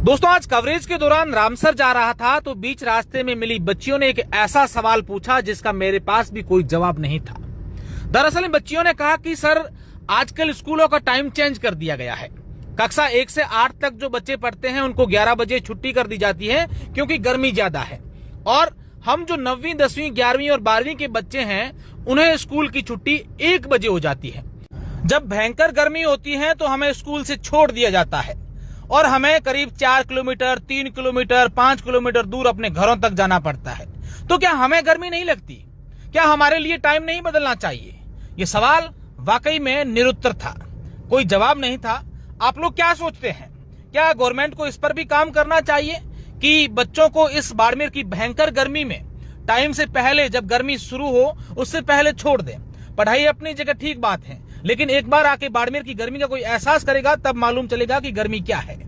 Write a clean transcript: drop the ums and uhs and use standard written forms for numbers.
दोस्तों, आज कवरेज के दौरान रामसर जा रहा था तो बीच रास्ते में मिली बच्चियों ने एक ऐसा सवाल पूछा जिसका मेरे पास भी कोई जवाब नहीं था। दरअसल इन बच्चियों ने कहा कि सर, आजकल स्कूलों का टाइम चेंज कर दिया गया है। कक्षा 1 से 8 तक जो बच्चे पढ़ते हैं उनको 11 बजे छुट्टी कर दी जाती है क्योंकि गर्मी ज्यादा है, और हम जो 9वीं 10वीं 11वीं और 12वीं के बच्चे हैं उन्हें स्कूल की छुट्टी 1 बजे हो जाती है। जब भयंकर गर्मी होती है तो हमें स्कूल से छोड़ दिया जाता है और हमें करीब 4 किलोमीटर 3 किलोमीटर 5 किलोमीटर दूर अपने घरों तक जाना पड़ता है। तो क्या हमें गर्मी नहीं लगती? क्या हमारे लिए टाइम नहीं बदलना चाहिए? ये सवाल वाकई में निरुत्तर था, कोई जवाब नहीं था। आप लोग क्या सोचते हैं? क्या गवर्नमेंट को इस पर भी काम करना चाहिए कि बच्चों को इस बाड़मेर की भयंकर गर्मी में टाइम से पहले, जब गर्मी शुरू हो उससे पहले छोड़ दें? पढ़ाई अपनी जगह ठीक बात है, लेकिन एक बार आके बाड़मेर की गर्मी का कोई एहसास करेगा तब मालूम चलेगा कि गर्मी क्या है।